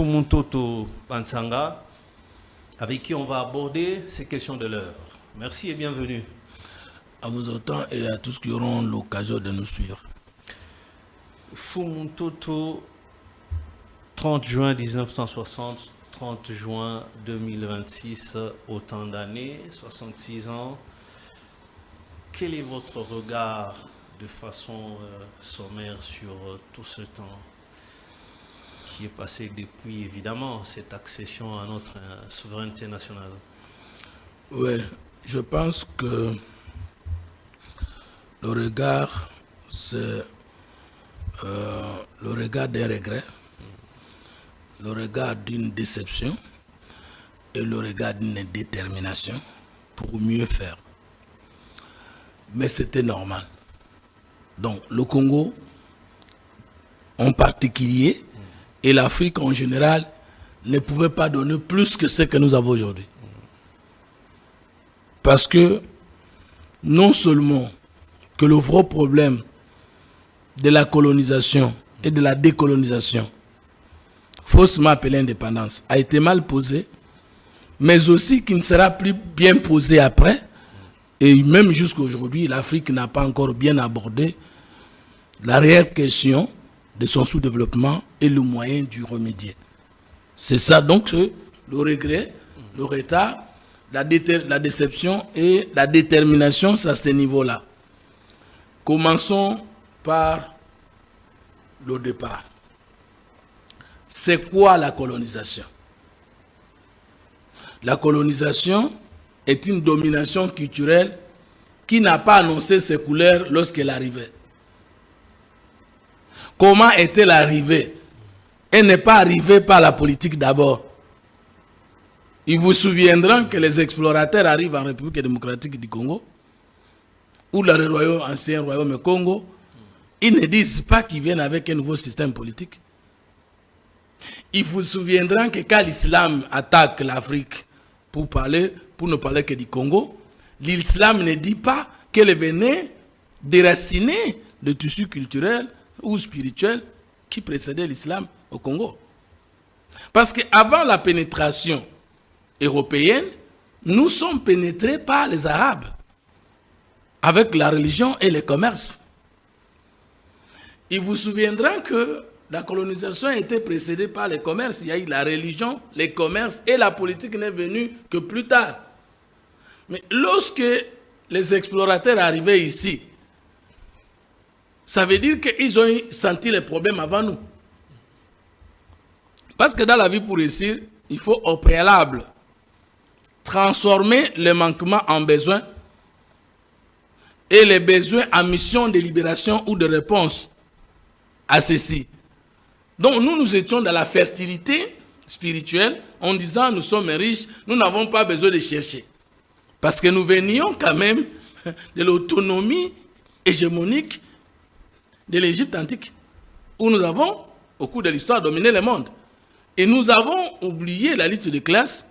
Fumuntoto Bansanga, avec qui on va aborder ces questions de l'heure. Merci et bienvenue. À vous autant et à tous qui auront l'occasion de nous suivre. Fumuntoto, 30 juin 1960, 30 juin 2026, autant d'années, 66 ans. Quel est votre regard de façon sommaire sur tout ce temps qui est passé depuis, évidemment, cette accession à notre souveraineté nationale? Oui, je pense que le regard, c'est le regard d'un regret, le regard d'une déception et le regard d'une détermination pour mieux faire. Mais c'était normal. Donc le Congo en particulier et l'Afrique en général ne pouvaient pas donner plus que ce que nous avons aujourd'hui. Parce que non seulement que le vrai problème de la colonisation et de la décolonisation, faussement appelée indépendance, a été mal posé, mais aussi qu'il ne sera plus bien posé après. Et même jusqu'à aujourd'hui, l'Afrique n'a pas encore bien abordé la réelle question de son sous-développement et le moyen d'y remédier. C'est ça donc le regret, le retard, la déception et la détermination, c'est à ce niveau-là. Commençons par le départ. C'est quoi la colonisation? La colonisation est une domination culturelle qui n'a pas annoncé ses couleurs lorsqu'elle arrivait. Comment est-elle arrivée? Elle n'est pas arrivée par la politique d'abord. Ils vous souviendront que les explorateurs arrivent en République démocratique du Congo, ou dans le ancien royaume Congo. Ils ne disent pas qu'ils viennent avec un nouveau système politique. Ils vous souviendront que quand l'islam attaque l'Afrique, pour ne parler que du Congo, l'islam ne dit pas qu'elle venait déraciner le tissu culturel ou spirituel qui précédait l'islam au Congo. Parce qu'avant la pénétration européenne, nous sommes pénétrés par les Arabes, avec la religion et le commerce. Il vous souviendra que la colonisation a été précédée par le commerce. Il y a eu la religion, les commerces et la politique n'est venue que plus tard. Mais lorsque les explorateurs arrivaient ici, ça veut dire qu'ils ont senti les problèmes avant nous. Parce que dans la vie, pour réussir, il faut au préalable transformer les manquements en besoins et les besoins en mission de libération ou de réponse à ceci. Donc nous étions dans la fertilité spirituelle en disant nous sommes riches, nous n'avons pas besoin de chercher. Parce que nous venions quand même de l'autonomie hégémonique de l'Égypte antique, où nous avons, au cours de l'histoire, dominé le monde. Et nous avons oublié la lutte de classe,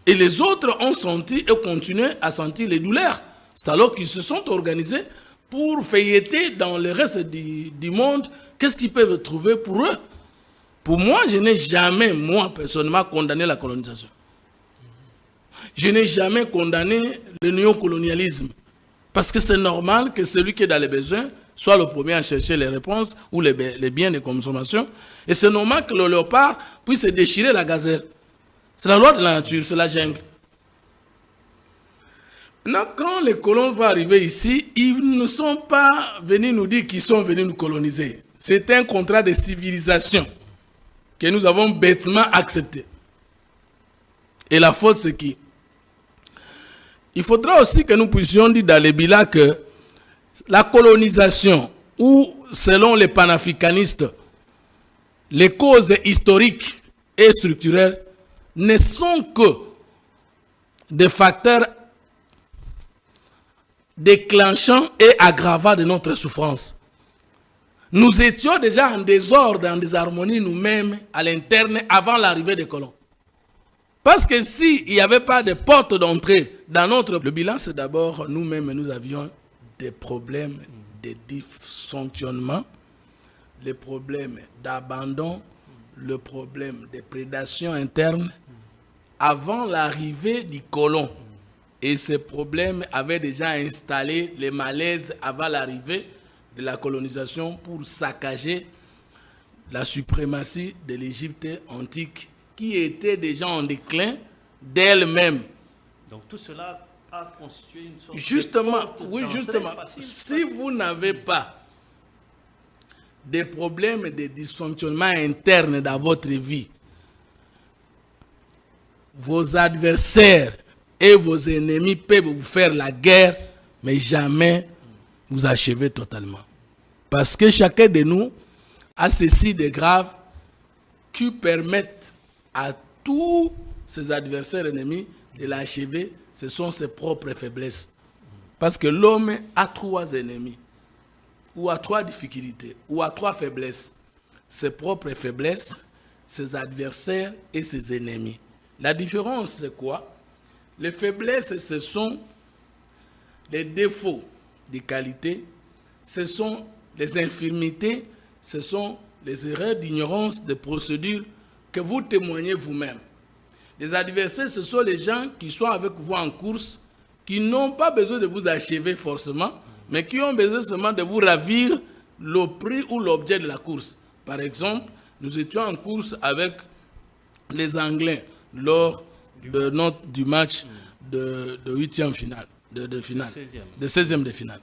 et les autres ont senti et continué à sentir les douleurs. C'est alors qu'ils se sont organisés pour feuilleter dans le reste du monde qu'est-ce qu'ils peuvent trouver pour eux. Pour moi, je n'ai jamais, moi, personnellement, condamné la colonisation. Je n'ai jamais condamné le néocolonialisme. Parce que c'est normal que celui qui est dans les besoins soit le premier à chercher les réponses ou les biens de consommation. Et c'est normal que le léopard puisse déchirer la gazelle. C'est la loi de la nature, c'est la jungle. Maintenant, quand les colons vont arriver ici, ils ne sont pas venus nous dire qu'ils sont venus nous coloniser. C'est un contrat de civilisation que nous avons bêtement accepté. Et la faute, c'est qui? Il faudra aussi que nous puissions dire dans les bilans que la colonisation, ou selon les panafricanistes, les causes historiques et structurelles ne sont que des facteurs déclenchants et aggravants de notre souffrance. Nous étions déjà en désordre, en désharmonie nous-mêmes à l'interne avant l'arrivée des colons. Parce que s'il n'y avait pas de porte d'entrée dans le bilan, c'est d'abord nous-mêmes, nous avions des problèmes de dysfonctionnement, les problèmes d'abandon, le problème des prédations internes avant l'arrivée du colon. Et ces problèmes avaient déjà installé les malaises avant l'arrivée de la colonisation pour saccager la suprématie de l'Égypte antique qui était déjà en déclin d'elle-même. Donc tout cela a constitué une sorte Justement, de porte oui, d'entrée justement, facile. si vous n'avez pas des problèmes de dysfonctionnement interne dans votre vie, vos adversaires et vos ennemis peuvent vous faire la guerre, mais jamais vous achever totalement. Parce que chacun de nous a ceci de grave qui permettent à tous ses adversaires ennemis de l'achever. Ce sont ses propres faiblesses. Parce que l'homme a 3 ennemis, ou a 3 difficultés, ou a 3 faiblesses. Ses propres faiblesses, ses adversaires et ses ennemis. La différence, c'est quoi? Les faiblesses, ce sont les défauts des qualités, ce sont les infirmités, ce sont les erreurs d'ignorance des procédures que vous témoignez vous-même. Les adversaires, ce sont les gens qui sont avec vous en course, qui n'ont pas besoin de vous achever forcément, mais qui ont besoin seulement de vous ravir le prix ou l'objet de la course. Par exemple, nous étions en course avec les Anglais lors du match de 8e finale, de finale, de 16e de finale.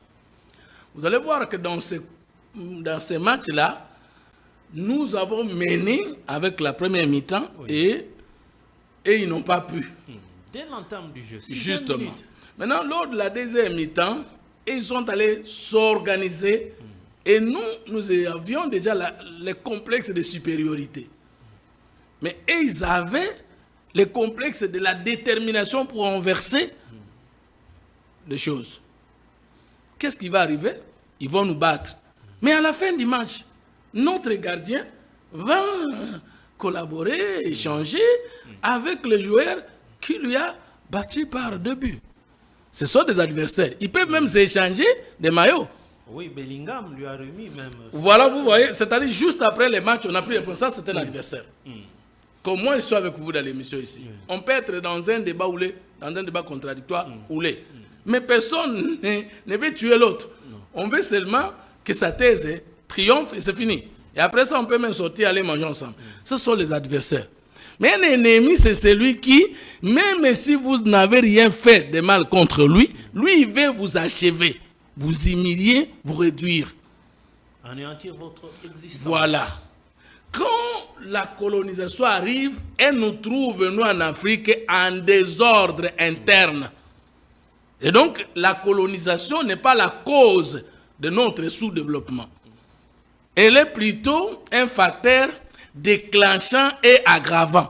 Vous allez voir que dans ces matchs-là, nous avons mené avec la première mi-temps et ils n'ont pas pu. Dès l'entame du jeu, justement. Maintenant, lors de la deuxième mi-temps, ils sont allés s'organiser et nous avions déjà les complexes de supériorité. Mais ils avaient les complexes de la détermination pour renverser les choses. Qu'est-ce qui va arriver? Ils vont nous battre. Mais à la fin du match, notre gardien va collaborer, échanger avec le joueur qui lui a battu par 2 buts. Ce sont des adversaires. Ils peuvent même s'échanger des maillots. Oui, Bellingham lui a remis même. Voilà, vous voyez, c'est-à-dire juste après les matchs, on a pris les points. Ça, c'était un adversaire. Comme moi, je suis avec vous dans l'émission ici. On peut être dans un débat dans un débat contradictoire mais personne ne veut tuer l'autre. On veut seulement que sa thèse triomphe et c'est fini. Et après ça, on peut même sortir, aller manger ensemble. Ce sont les adversaires. Mais un ennemi, c'est celui qui, même si vous n'avez rien fait de mal contre lui, il veut vous achever, vous humilier, vous réduire. Anéantir votre existence. Voilà. Quand la colonisation arrive, elle nous trouve, nous en Afrique, en désordre interne. Et donc, la colonisation n'est pas la cause de notre sous-développement. Elle est plutôt un facteur déclenchant et aggravant.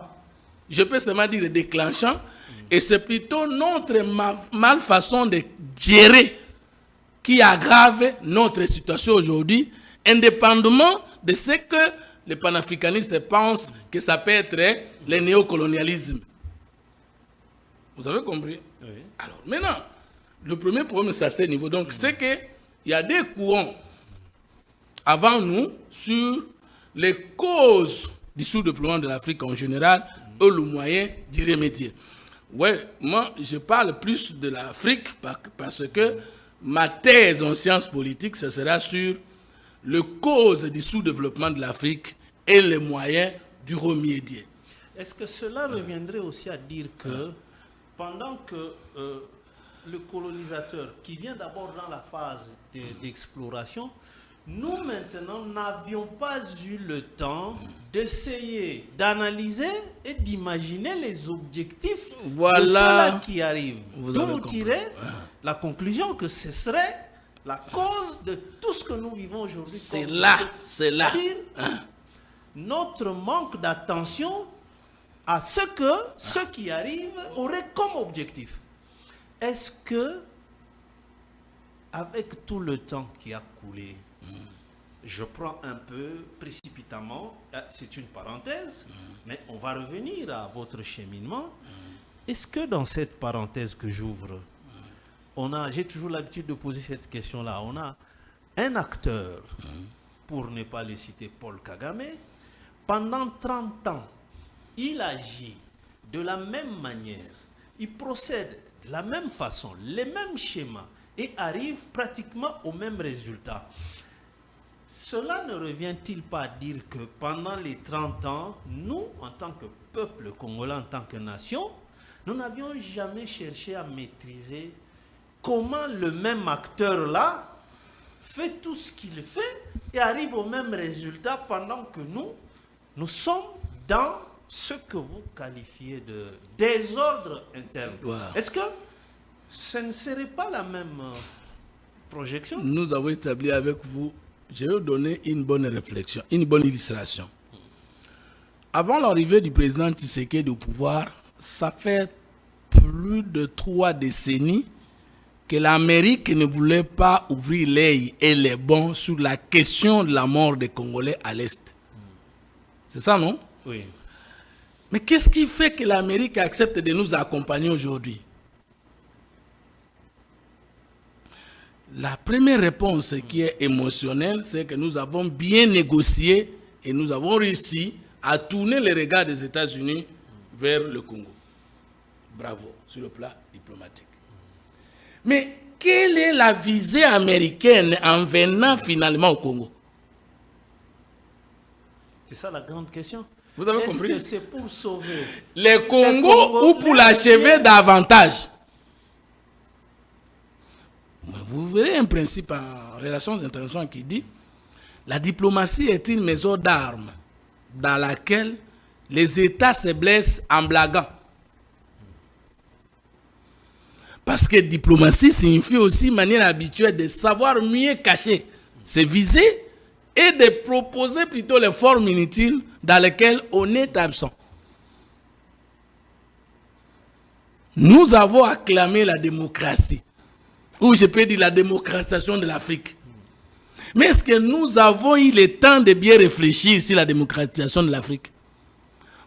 Je peux seulement dire déclenchant, et c'est plutôt notre malfaçon de gérer qui aggrave notre situation aujourd'hui, indépendamment de ce que les panafricanistes pensent que ça peut être le néocolonialisme. Vous avez compris? Oui. Alors, maintenant, le premier problème, c'est à ce niveau. Donc, c'est qu'il y a des courants avant nous sur les causes du sous-développement de l'Afrique en général et le moyen d'y remédier. Oui, moi, je parle plus de l'Afrique parce que ma thèse en sciences politiques, ce sera sur les causes du sous-développement de l'Afrique et les moyens d'y remédier. Est-ce que cela reviendrait aussi à dire que pendant que le colonisateur, qui vient d'abord dans la phase d'exploration, nous maintenant n'avions pas eu le temps d'essayer d'analyser et d'imaginer les objectifs de ceux-là qui arrivent. Donc vous tirez la conclusion que ce serait la cause de tout ce que nous vivons aujourd'hui. C'est là. C'est-à-dire notre manque d'attention à ce que ceux qui arrivent auraient comme objectif. Est-ce que, avec tout le temps qui a coulé, je prends un peu précipitamment, c'est une parenthèse, mais on va revenir à votre cheminement. Est-ce que dans cette parenthèse que j'ouvre, j'ai toujours l'habitude de poser cette question-là, on a un acteur, pour ne pas le citer Paul Kagame, pendant 30 ans, il agit de la même manière, il procède de la même façon, les mêmes schémas, et arrive pratiquement au même résultat. Cela ne revient-il pas à dire que pendant les 30 ans, nous, en tant que peuple congolais, en tant que nation, nous n'avions jamais cherché à maîtriser comment le même acteur-là fait tout ce qu'il fait et arrive au même résultat pendant que nous sommes dans ce que vous qualifiez de désordre interne. Voilà. Est-ce que ce ne serait pas la même projection? Nous avons établi avec vous, je vais vous donner une bonne réflexion, une bonne illustration. Avant l'arrivée du président Tshisekedi au pouvoir, ça fait plus de 3 décennies que l'Amérique ne voulait pas ouvrir l'œil et les bons sur la question de la mort des Congolais à l'Est. C'est ça, non? Oui. Mais qu'est-ce qui fait que l'Amérique accepte de nous accompagner aujourd'hui? La première réponse qui est émotionnelle, c'est que nous avons bien négocié et nous avons réussi à tourner les regards des États-Unis vers le Congo. Bravo, sur le plan diplomatique. Mais quelle est la visée américaine en venant finalement au Congo? C'est ça la grande question. Vous avez Est-ce compris? que c'est pour sauver Les Congo ou pour l'achever davantage? Vous verrez un principe en relations internationales qui dit la diplomatie est une maison d'armes dans laquelle les États se blessent en blaguant. Parce que diplomatie signifie aussi manière habituelle de savoir mieux cacher ses visées et de proposer plutôt les formes inutiles dans lesquelles on est absent. Nous avons acclamé la démocratie, ou je peux dire la démocratisation de l'Afrique. Mais est-ce que nous avons eu le temps de bien réfléchir sur la démocratisation de l'Afrique?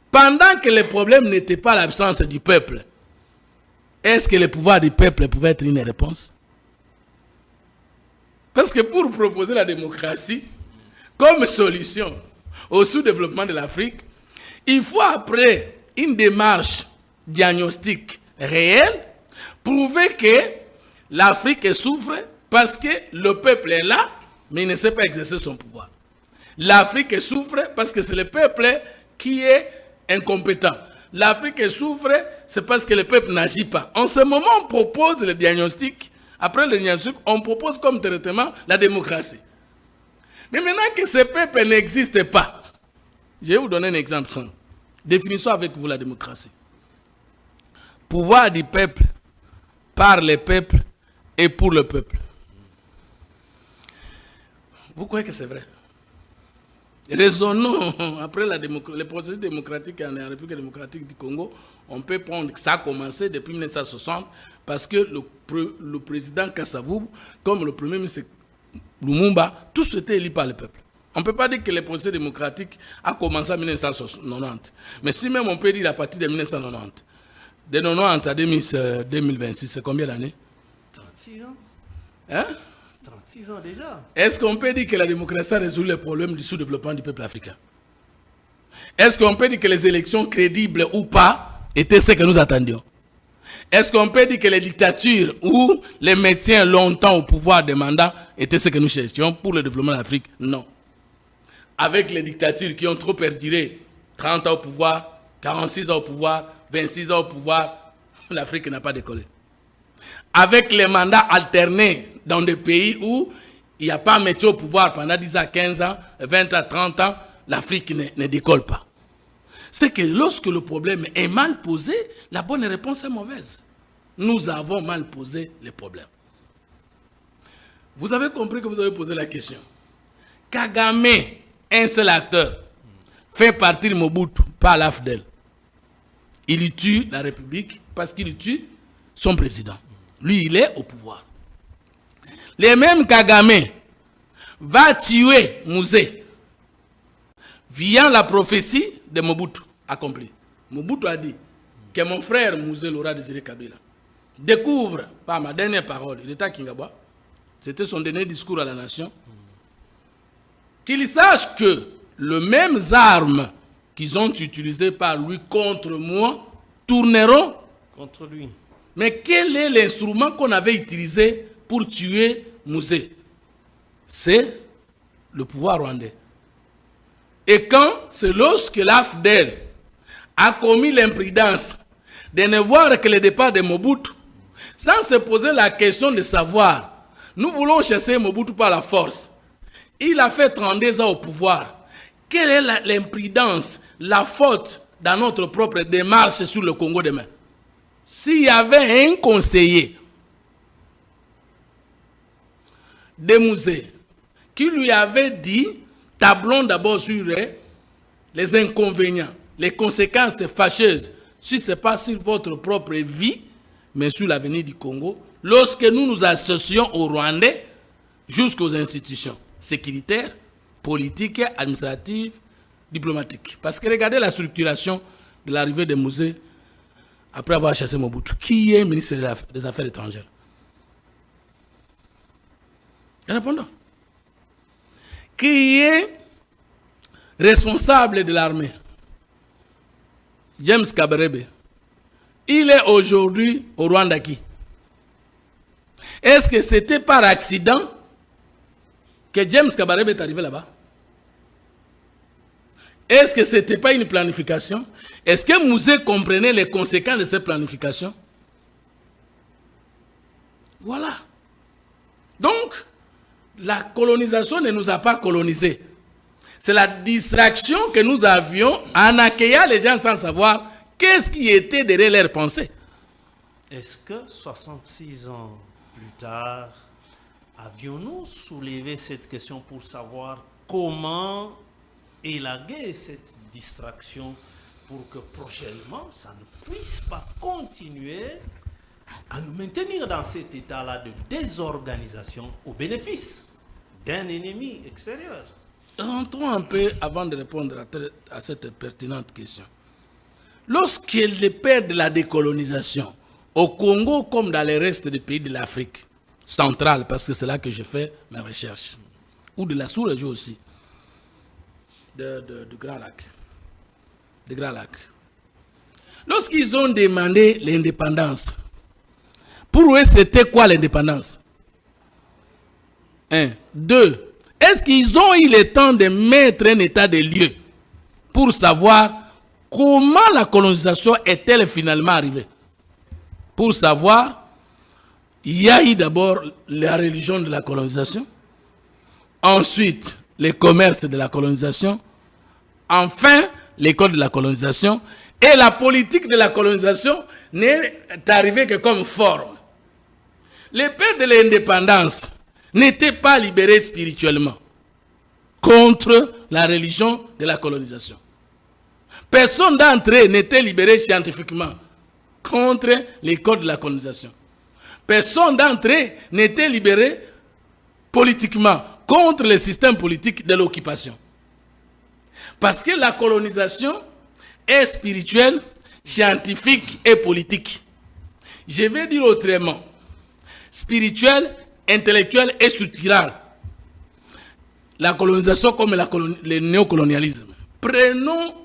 Pendant que le problème n'était pas l'absence du peuple, est-ce que le pouvoir du peuple pouvait être une réponse? Parce que pour proposer la démocratie comme solution au sous-développement de l'Afrique, il faut après une démarche diagnostique réelle prouver que l'Afrique souffre parce que le peuple est là, mais il ne sait pas exercer son pouvoir. L'Afrique souffre parce que c'est le peuple qui est incompétent. L'Afrique souffre, c'est parce que le peuple n'agit pas. En ce moment, on propose le diagnostic. Après le diagnostic, on propose comme traitement la démocratie. Mais maintenant que ce peuple n'existe pas, je vais vous donner un exemple simple. Définissons avec vous la démocratie. Pouvoir du peuple, par le peuple et pour le peuple. Vous croyez que c'est vrai? Raisonnons, après le processus démocratique en République démocratique du Congo, on peut prendre que ça a commencé depuis 1960 parce que le président Kassavou, comme le premier ministre Lumumba, tous étaient élus par le peuple. On ne peut pas dire que le processus démocratique a commencé en 1990. Mais si même on peut dire à partir de 1990, de 1990 à 2026, c'est combien d'années? 36 ans. Hein? 36 ans déjà. Est-ce qu'on peut dire que la démocratie a résolu les problèmes du sous-développement du peuple africain? Est-ce qu'on peut dire que les élections crédibles ou pas étaient ce que nous attendions? Est-ce qu'on peut dire que les dictatures ou les médecins longtemps au pouvoir des mandats étaient ce que nous cherchions pour le développement de l'Afrique? Non. Avec les dictatures qui ont trop perduré, 30 ans au pouvoir, 46 ans au pouvoir, 26 ans au pouvoir, l'Afrique n'a pas décollé. Avec les mandats alternés dans des pays où il n'y a pas métier au pouvoir pendant 10 à 15 ans, 20 à 30 ans, l'Afrique ne décolle pas. C'est que lorsque le problème est mal posé, la bonne réponse est mauvaise. Nous avons mal posé le problème. Vous avez compris que vous avez posé la question. Kagame, un seul acteur, fait partir Mobutu par l'AFDEL. Il tue la République parce qu'il tue son président. Lui, il est au pouvoir. Le même Kagame va tuer Mouzé via la prophétie de Mobutu accomplie. Mobutu a dit que mon frère Mouzé Laurent Désiré Kabila découvre, par ma dernière parole, il était à Kingabwa, c'était son dernier discours à la nation, qu'il sache que les mêmes armes qu'ils ont utilisées par lui contre moi tourneront contre lui. Mais quel est l'instrument qu'on avait utilisé pour tuer Mouzé? C'est le pouvoir rwandais. Et quand c'est lorsque l'AFDEL a commis l'imprudence de ne voir que le départ de Mobutu, sans se poser la question de savoir, nous voulons chasser Mobutu par la force. Il a fait 32 ans au pouvoir. Quelle est l'imprudence, la faute dans notre propre démarche sur le Congo demain? S'il y avait un conseiller de Mouzé qui lui avait dit, tablons d'abord sur les inconvénients, les conséquences fâcheuses, si ce n'est pas sur votre propre vie, mais sur l'avenir du Congo, lorsque nous nous associons aux Rwandais jusqu'aux institutions sécuritaires, politiques, administratives, diplomatiques. Parce que regardez la structuration de l'arrivée de Mouzé après avoir chassé Mobutu. Qui est ministre des Affaires étrangères? Répondons. Qui est responsable de l'armée? James Kabarebe. Il est aujourd'hui au Rwanda qui? Est-ce que c'était par accident que James Kabarebe est arrivé là-bas? Est-ce que ce n'était pas une planification? Est-ce que Mouzé comprenait les conséquences de cette planification? Voilà. Donc, la colonisation ne nous a pas colonisés. C'est la distraction que nous avions en accueillant les gens sans savoir qu'est-ce qui était derrière leurs pensées. Est-ce que 66 ans plus tard, avions-nous soulevé cette question pour savoir comment élaguer cette distraction pour que prochainement, ça ne puisse pas continuer à nous maintenir dans cet état-là de désorganisation au bénéfice d'un ennemi extérieur? Rentrons un peu avant de répondre à cette pertinente question. Lorsque les pères de la décolonisation, au Congo comme dans le reste des pays de l'Afrique centrale, parce que c'est là que je fais mes recherches, ou de la sous-région aussi, de Grand Lac. De Grand Lac. Lorsqu'ils ont demandé l'indépendance, pour eux, c'était quoi l'indépendance? 1. 2. Est-ce qu'ils ont eu le temps de mettre un état de lieu pour savoir comment la colonisation est-elle finalement arrivée? Pour savoir, il y a eu d'abord la religion de la colonisation, ensuite les commerces de la colonisation, enfin l'école de la colonisation, et la politique de la colonisation n'est arrivée que comme forme. Les pères de l'indépendance n'étaient pas libérés spirituellement contre la religion de la colonisation. Personne d'entre eux n'était libéré scientifiquement contre l'école de la colonisation. Personne d'entre eux n'était libéré politiquement contre le système politique de l'occupation. Parce que la colonisation est spirituelle, scientifique et politique. Je vais dire autrement. Spirituelle, intellectuelle et structurelle. La colonisation comme le néocolonialisme. Prenons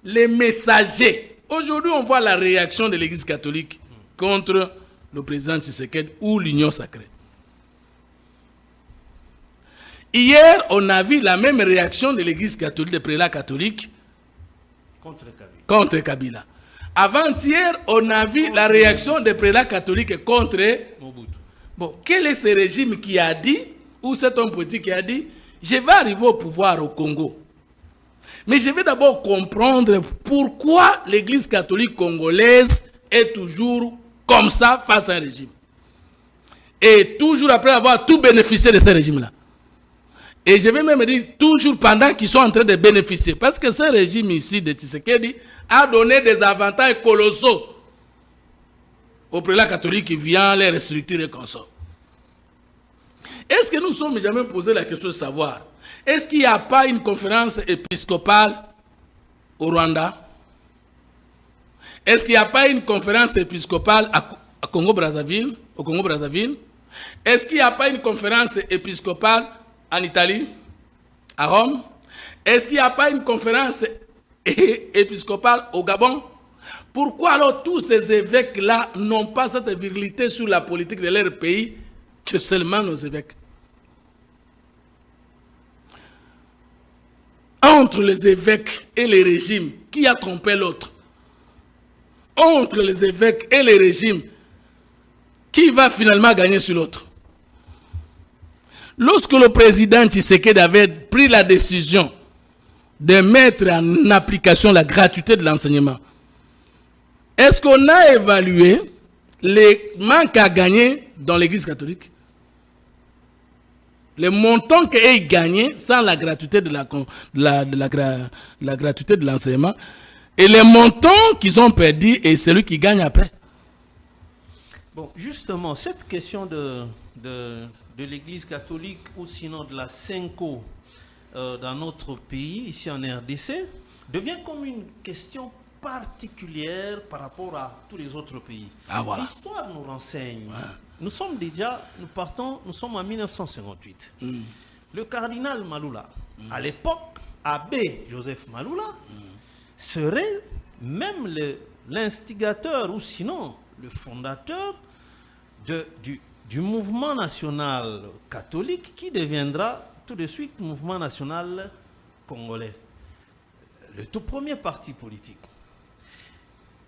les messagers. Aujourd'hui, on voit la réaction de l'Église catholique contre le président Tshisekedi ou l'Union sacrée. Hier, on a vu la même réaction de l'Église catholique, des prélats catholiques contre Kabila. Avant-hier, on a vu la réaction des prélats catholiques contre Mobutu. Bon, quel est ce régime qui a dit, ou cet homme politique qui a dit, je vais arriver au pouvoir au Congo. Mais je vais d'abord comprendre pourquoi l'Église catholique congolaise est toujours comme ça face à un régime. Et toujours après avoir tout bénéficié de ce régime-là. Et je vais même dire toujours pendant qu'ils sont en train de bénéficier. Parce que ce régime ici de Tshisekedi a donné des avantages colossaux aux prélats catholiques qui viennent les restructurer comme ça. Est-ce que nous nous sommes jamais posé la question de savoir, est-ce qu'il n'y a pas une conférence épiscopale au Rwanda? Est-ce qu'il n'y a pas une conférence épiscopale au Congo-Brazzaville? Est-ce qu'il n'y a pas une conférence épiscopale en Italie, à Rome? Est-ce qu'il n'y a pas une conférence épiscopale au Gabon? Pourquoi alors tous ces évêques-là n'ont pas cette virilité sur la politique de leur pays que seulement nos évêques? Entre les évêques et les régimes, qui a trompé l'autre? Entre les évêques et les régimes, qui va finalement gagner sur l'autre? Lorsque le président Tshisekedi avait pris la décision de mettre en application la gratuité de l'enseignement, est-ce qu'on a évalué les manques à gagner dans l'Église catholique? Les montants qu'ils gagnaient sans la gratuité de la gratuité de l'enseignement et les montants qu'ils ont perdus et celui qui gagne après. Bon, justement, cette question de l'Église catholique ou sinon de la Senko dans notre pays, ici en RDC, devient comme une question particulière par rapport à tous les autres pays. Ah, voilà. L'histoire nous renseigne. Ouais. Nous sommes en 1958. Le cardinal Maloula, à l'époque, Abbé Joseph Maloula, serait même l'instigateur ou sinon le fondateur du mouvement national catholique qui deviendra tout de suite mouvement national congolais. Le tout premier parti politique.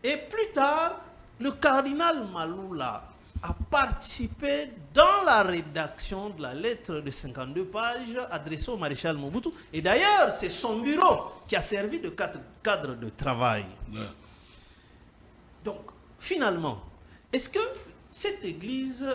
Et plus tard, le cardinal Maloula a participé dans la rédaction de la lettre de 52 pages adressée au maréchal Mobutu. Et d'ailleurs, c'est son bureau qui a servi de cadre de travail. Ouais. Donc, finalement, est-ce que cette église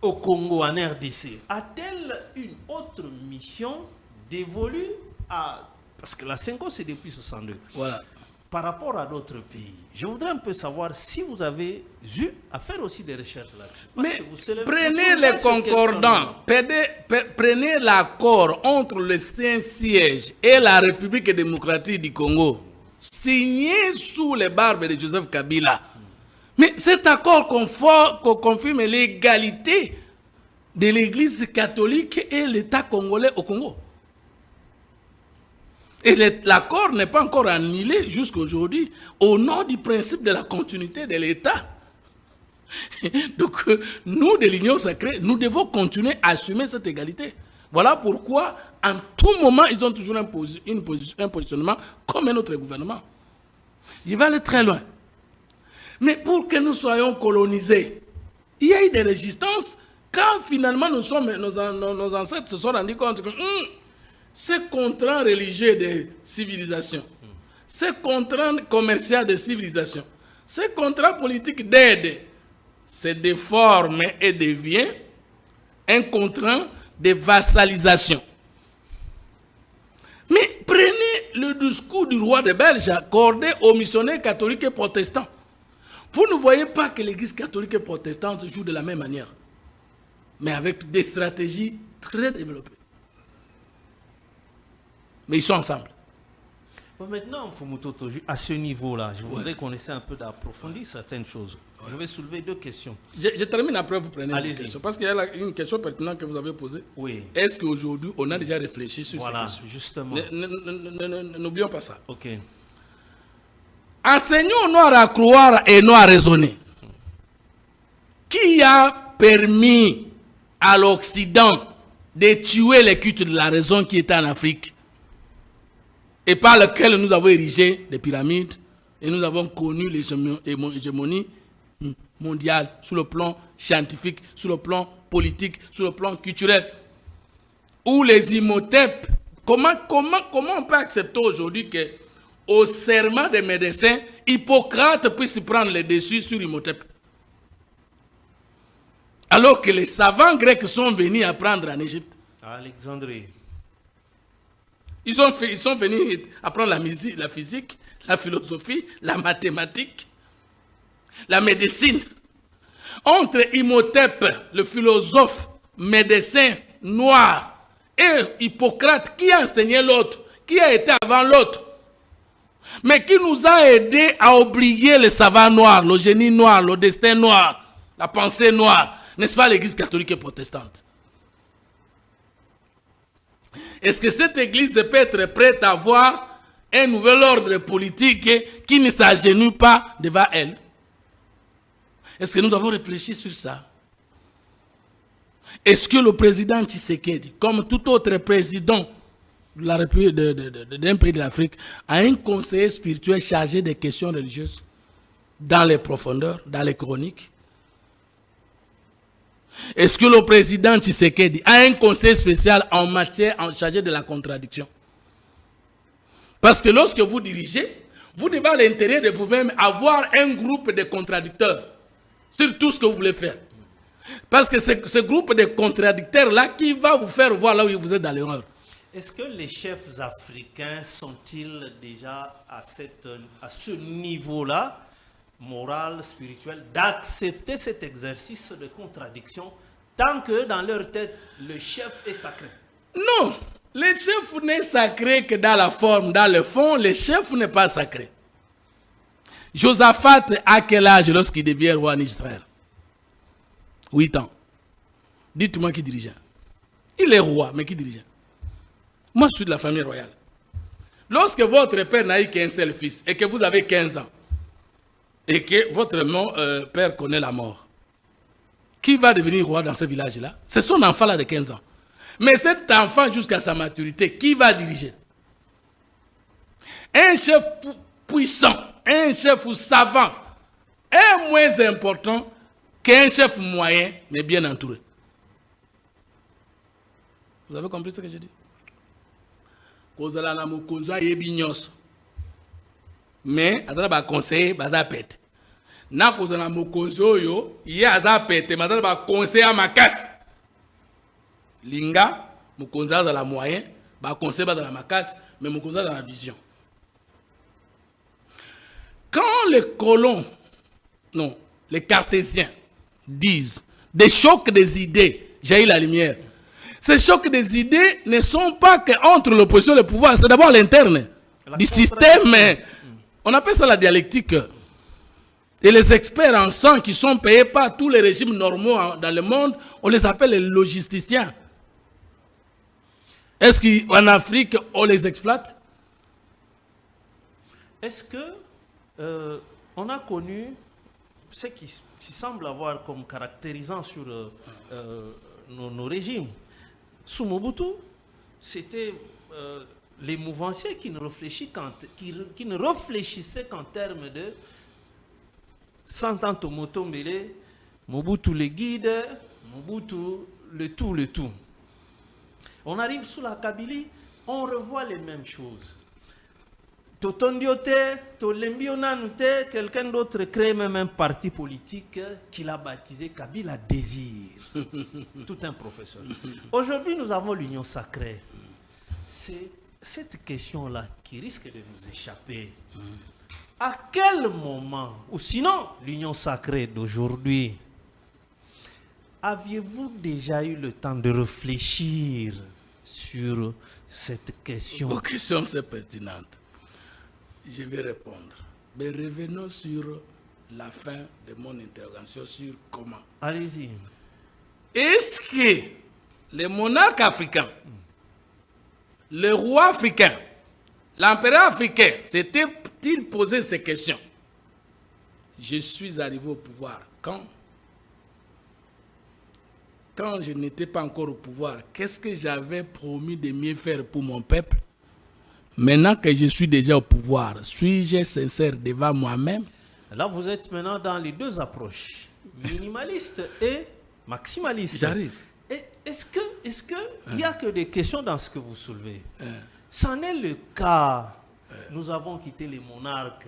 au Congo, en RDC, a-t-elle une autre mission dévolue à... Parce que la Senko, c'est depuis 62. Voilà. Par rapport à d'autres pays, je voudrais un peu savoir si vous avez eu à faire aussi des recherches là-dessus. Mais prenez les concordants, prenez l'accord entre le Saint-Siège et la République démocratique du Congo, signé sous les barbes de Joseph Kabila. Mais cet accord confirme l'égalité de l'Église catholique et l'État congolais au Congo. Et l'accord n'est pas encore annulé jusqu'à aujourd'hui au nom du principe de la continuité de l'État. Donc, nous, de l'Union sacrée, nous devons continuer à assumer cette égalité. Voilà pourquoi, en tout moment, ils ont toujours un positionnement comme un autre gouvernement. Il va aller très loin. Mais pour que nous soyons colonisés, il y a eu des résistances quand finalement nos ancêtres se sont rendus compte que ces contrats religieux de civilisation, ces contrats commerciaux de civilisation, ces contrats politiques d'aide se déforment et devient un contrat de vassalisation. Mais prenez le discours du roi de Belge accordé aux missionnaires catholiques et protestants. Vous ne voyez pas que l'Église catholique et protestante joue de la même manière, mais avec des stratégies très développées. Mais ils sont ensemble. Bon, maintenant, Fumutoto, à ce niveau-là, je voudrais qu'on essaie un peu d'approfondir certaines choses. Ouais. Je vais soulever deux questions. Je termine après, vous prenez une question. Parce qu'il y a une question pertinente que vous avez posée. Oui. Est-ce qu'aujourd'hui, on a déjà réfléchi sur voilà, ces questions? Justement. N'oublions pas ça. OK. Enseignons nous à croire et nous à raisonner. Qui a permis à l'Occident de tuer les cultes de la raison qui étaient en Afrique et par lequel nous avons érigé des pyramides et nous avons connu l'hégémonie mondiale sur le plan scientifique, sur le plan politique, sur le plan culturel, où les Imhotep, comment on peut accepter aujourd'hui que au serment des médecins, Hippocrate puisse prendre le dessus sur Imhotep, alors que les savants grecs sont venus apprendre en Égypte. À Alexandrie. Ils sont venus apprendre la physique, la philosophie, la mathématique, la médecine. Entre Imhotep, le philosophe, médecin noir, et Hippocrate, qui a enseigné l'autre, qui a été avant l'autre, mais qui nous a aidés à oublier le savant noir, le génie noir, le destin noir, la pensée noire, n'est-ce pas, l'Église catholique et protestante? Est-ce que cette église peut être prête à avoir un nouvel ordre politique qui ne s'agenouille pas devant elle? Est-ce que nous avons réfléchi sur ça? Est-ce que le président Tshisekedi, comme tout autre président de la République d'un pays de l'Afrique, a un conseiller spirituel chargé des questions religieuses dans les profondeurs, dans les chroniques? Est-ce que le président Tshisekedi a un conseil spécial en matière chargé de la contradiction? Parce que lorsque vous dirigez, vous devez à l'intérieur de vous-même avoir un groupe de contradicteurs sur tout ce que vous voulez faire. Parce que c'est ce groupe de contradicteurs-là qui va vous faire voir là où vous êtes dans l'erreur. Est-ce que les chefs africains sont-ils déjà à ce niveau-là, moral, spirituel, d'accepter cet exercice de contradiction tant que dans leur tête, le chef est sacré? Non, le chef n'est sacré que dans la forme, dans le fond, le chef n'est pas sacré. Josaphat, à quel âge lorsqu'il devient roi en Israël? 8 ans. Dites-moi qui dirigeait. Il est roi, mais qui dirigeait? Moi, je suis de la famille royale. Lorsque votre père n'a eu qu'un seul fils et que vous avez 15 ans, et que votre père connaît la mort, qui va devenir roi dans ce village-là? C'est son enfant-là de 15 ans. Mais cet enfant, jusqu'à sa maturité, qui va diriger? Un chef puissant, un chef savant, est moins important qu'un chef moyen, mais bien entouré. Vous avez compris ce que je dis? Mais, il y a conseiller, il y a pète. Na kozala mokonzi oyo ye aza pete madala ba conseil à makasi linga mokonzi aza la moyen ba conseil ba dans la makasi mais mokonzi aza la vision. Quand les colons, non, les cartésiens disent des chocs des idées jaillit la lumière, ces chocs des idées ne sont pas qu'entre l'opposition et le pouvoir, c'est d'abord l'interne du système. On appelle ça la dialectique. Et les experts en sang qui sont payés par tous les régimes normaux dans le monde, on les appelle les logisticiens. Est-ce qu'en Afrique, on les exploite? Est-ce que on a connu ce qui semble avoir comme caractérisant sur nos régimes? Sous Mobutu, c'était les mouvanciers qui ne réfléchissaient qu'en termes de Santanto Motombele, Mobutu le guide, Mobutu le tout. On arrive sous la Kabylie, on revoit les mêmes choses. Totondiote, Tolembionanoute, quelqu'un d'autre crée même un parti politique qu'il a baptisé Kabila Désir. Tout un professeur. Aujourd'hui, nous avons l'union sacrée. C'est cette question-là qui risque de nous échapper. À quel moment, ou sinon l'union sacrée d'aujourd'hui, aviez-vous déjà eu le temps de réfléchir sur cette question? Vos questions sont pertinentes. Je vais répondre. Mais revenons sur la fin de mon intervention sur comment. Allez-y. Est-ce que les monarques africains, le roi africain, l'empereur africain, s'était-il posé ces questions? Je suis arrivé au pouvoir quand je n'étais pas encore au pouvoir, qu'est-ce que j'avais promis de mieux faire pour mon peuple? Maintenant que je suis déjà au pouvoir, suis-je sincère devant moi-même? Là, vous êtes maintenant dans les deux approches, minimaliste et maximaliste. J'arrive. Est-ce que il n'y a que des questions dans ce que vous soulevez? C'en est le cas. Nous avons quitté les monarques.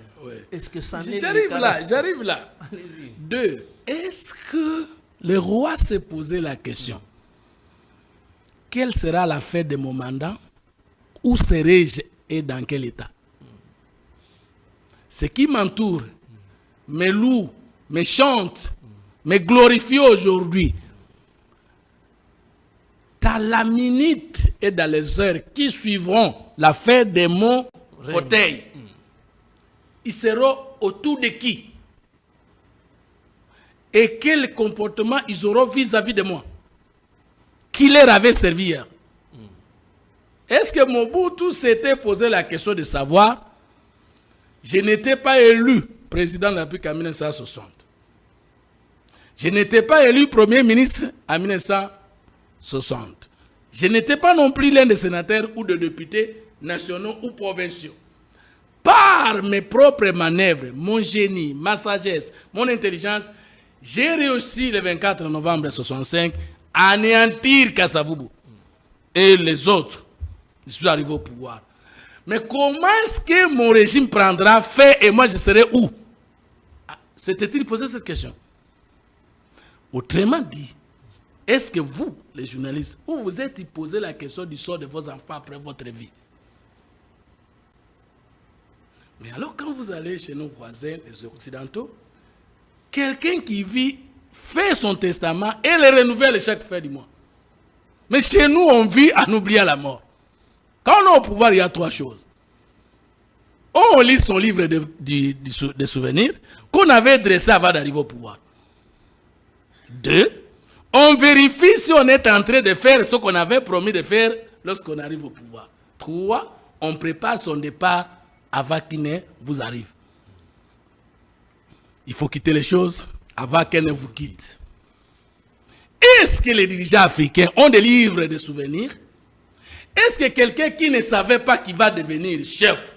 Est-ce que ça n'est le cas? J'arrive là. Allez-y. 2. Est-ce que le roi s'est posé la question? Quelle sera la fin de mon mandat? Où serai-je et dans quel état? Ce qui m'entoure, me loue, me chante, me glorifie aujourd'hui. Dans la minute et dans les heures qui suivront la fin de mon fauteuil, ils seront autour de qui? Et quel comportement ils auront vis-à-vis de moi? Qui leur avait servi hier? Est-ce que Mobutu s'était posé la question de savoir, je n'étais pas élu président de la République en 1960. Je n'étais pas élu Premier ministre en 1960. Je n'étais pas non plus l'un des sénateurs ou des députés nationaux ou provinciaux. Par mes propres manœuvres, mon génie, ma sagesse, mon intelligence, j'ai réussi le 24 novembre 1965 à anéantir Kasavubu et les autres. Je suis arrivé au pouvoir. Mais comment est-ce que mon régime prendra fin et moi je serai où? S'était-il posé cette question? Autrement dit, est-ce que vous, les journalistes, vous vous êtes posé la question du sort de vos enfants après votre vie? Mais alors quand vous allez chez nos voisins, les Occidentaux, quelqu'un qui vit fait son testament et le renouvelle chaque fin du mois. Mais chez nous, on vit en oubliant la mort. Quand on est au pouvoir, il y a trois choses. On lit son livre de souvenirs qu'on avait dressé avant d'arriver au pouvoir. 2, on vérifie si on est en train de faire ce qu'on avait promis de faire lorsqu'on arrive au pouvoir. 3, on prépare son départ avant qu'il ne vous arrive. Il faut quitter les choses avant qu'elles ne vous quittent. Est-ce que les dirigeants africains ont des livres de souvenirs? Est-ce que quelqu'un qui ne savait pas qu'il va devenir chef,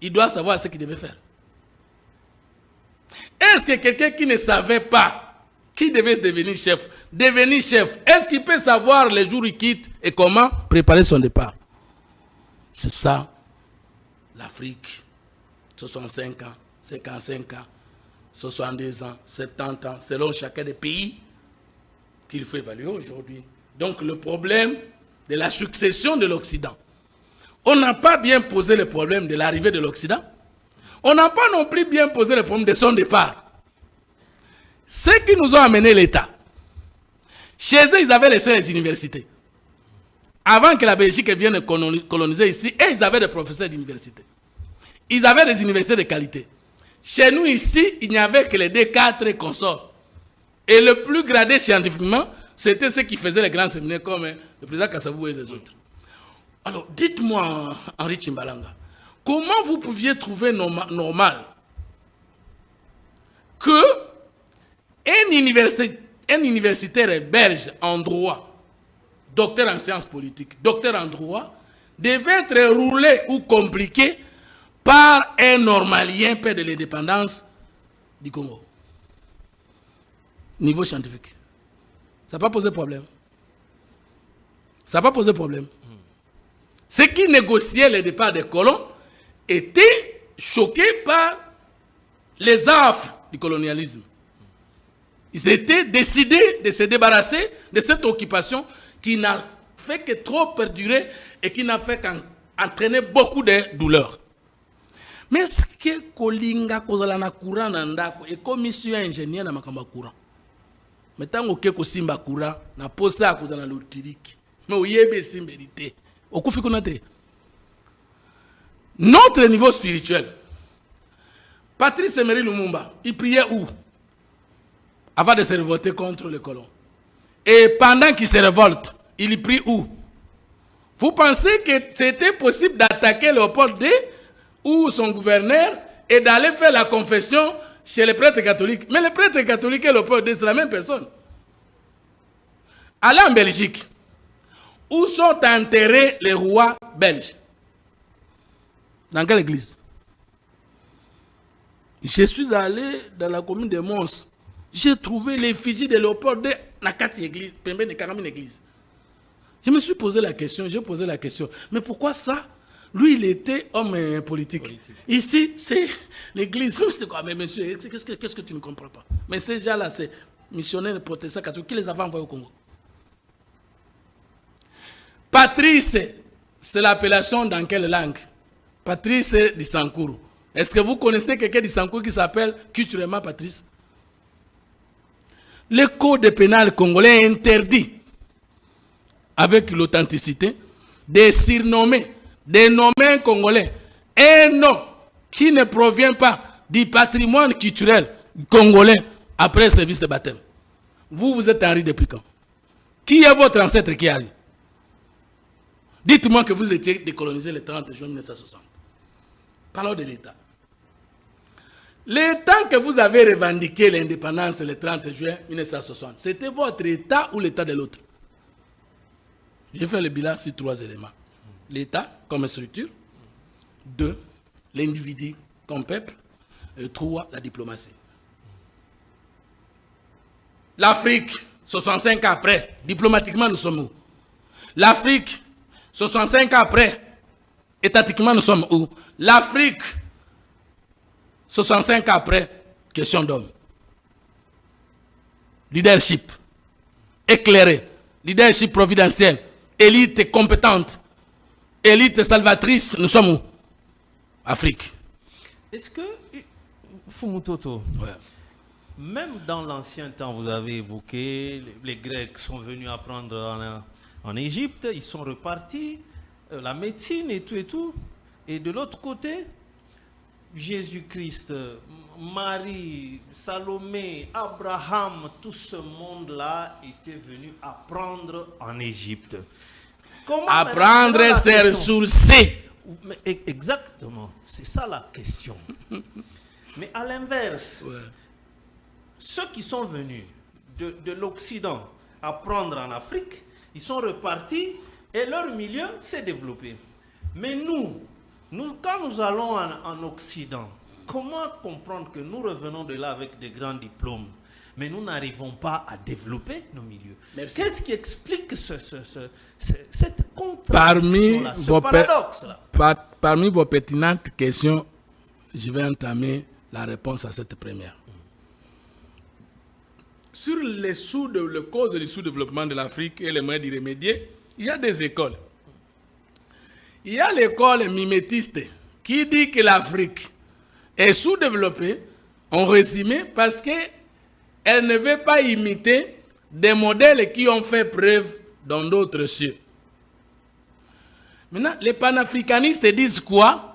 il doit savoir ce qu'il devait faire? Est-ce que quelqu'un qui ne savait pas qui devait devenir chef, est-ce qu'il peut savoir les jours où il quitte et comment préparer son départ? C'est ça, l'Afrique, 65 ans, 55 ans, 62 ans, 70 ans, selon chacun des pays qu'il faut évaluer aujourd'hui. Donc le problème de la succession de l'Occident. On n'a pas bien posé le problème de l'arrivée de l'Occident. On n'a pas non plus bien posé le problème de son départ. Ceux qui nous ont amené l'État, chez eux, ils avaient laissé les universités. Avant que la Belgique vienne coloniser ici, et ils avaient des professeurs d'université. Ils avaient des universités de qualité. Chez nous ici, il n'y avait que les D4 consorts. Et le plus gradé scientifiquement, c'était ceux qui faisaient les grands séminaires comme le président Kasavubu et les autres. Alors, dites-moi, Henri Tchimbalanga, comment vous pouviez trouver normal que un universitaire belge en droit, docteur en sciences politiques, docteur en droit, devait être roulé ou compliqué par un normalien père de l'indépendance du Congo? Niveau scientifique. Ça n'a pas posé problème. Ça n'a pas posé problème. Ceux qui négociaient le départ des colons étaient choqués par les affres du colonialisme. Ils étaient décidés de se débarrasser de cette occupation qui n'a fait que trop perdurer et qui n'a fait qu'entraîner beaucoup de douleurs. Mais est-ce que Kolinga kozala courant nandako et commission ingénieur na makamba courant? Mais tant que Kosimba courant na posa kozala l'autrique. Mais oyebe simbérité. Okufi konate. Notre niveau spirituel. Patrice Emery Lumumba, il priait où? Avant de se révolter contre les colons. Et pendant qu'il se révolte, il prie où? Vous pensez que c'était possible d'attaquer Léopold II ou son gouverneur et d'aller faire la confession chez les prêtres catholiques? Mais les prêtres catholiques et Léopold II, c'est la même personne. Allez en Belgique. Où sont enterrés les rois belges? Dans quelle église? Je suis allé dans la commune de Mons. J'ai trouvé l'effigie de Léopold II dans 4 églises, pembé de 40 églises. Je me suis posé la question, mais pourquoi ça? Lui, il était homme politique. Ici, c'est l'église. C'est quoi? Mais monsieur, qu'est-ce que tu ne comprends pas? Mais ces gens-là, c'est missionnaires protestants catholiques qui les avaient envoyés au Congo. Patrice, c'est l'appellation dans quelle langue? Patrice Disankourou. Est-ce que vous connaissez quelqu'un d'Isankourou qui s'appelle culturellement Patrice? Le code pénal congolais interdit, avec l'authenticité, de surnommer, de nommer un Congolais un nom qui ne provient pas du patrimoine culturel congolais après le service de baptême. Vous êtes Henri depuis quand? Qui est votre ancêtre qui arrive? Dites-moi que vous étiez décolonisé le 30 juin 1960. Parlons de l'État. Le temps que vous avez revendiqué l'indépendance le 30 juin 1960, c'était votre État ou l'État de l'autre? J'ai fait le bilan sur 3 éléments. L'État comme structure. 2, l'individu comme peuple. Et 3, la diplomatie. L'Afrique, 65 ans après, diplomatiquement nous sommes où? L'Afrique, 65 ans après, étatiquement nous sommes où? L'Afrique, 65 ans après, question d'homme. Leadership éclairé, leadership providentiel, élite compétente, élite salvatrice, nous sommes où? Afrique. Est-ce que, Fumutoto, Ouais. même dans l'ancien temps, vous avez évoqué, les Grecs sont venus apprendre en Égypte, ils sont repartis, la médecine et tout. Et de l'autre côté, Jésus-Christ, Marie, Salomé, Abraham, tout ce monde-là était venu apprendre en Égypte. Comment Apprendre, maintenant, c'est la question- ressourcer. Mais exactement, c'est ça la question. Mais à l'inverse, Ouais. ceux qui sont venus de l'Occident apprendre en Afrique, ils sont repartis et leur milieu s'est développé. Mais nous, quand nous allons en Occident, comment comprendre que nous revenons de là avec des grands diplômes, mais nous n'arrivons pas à développer nos milieux? Merci. Qu'est-ce qui explique cette Parmi contradiction-là, ce vos paradoxe-là? Parmi vos pertinentes questions, je vais entamer la réponse à cette première. Sur le cause du sous-développement de l'Afrique et les moyens d'y remédier, il y a des écoles. Il y a l'école mimétiste qui dit que l'Afrique est sous-développée, en résumé, parce qu'elle ne veut pas imiter des modèles qui ont fait preuve dans d'autres cieux. Maintenant, les panafricanistes disent quoi?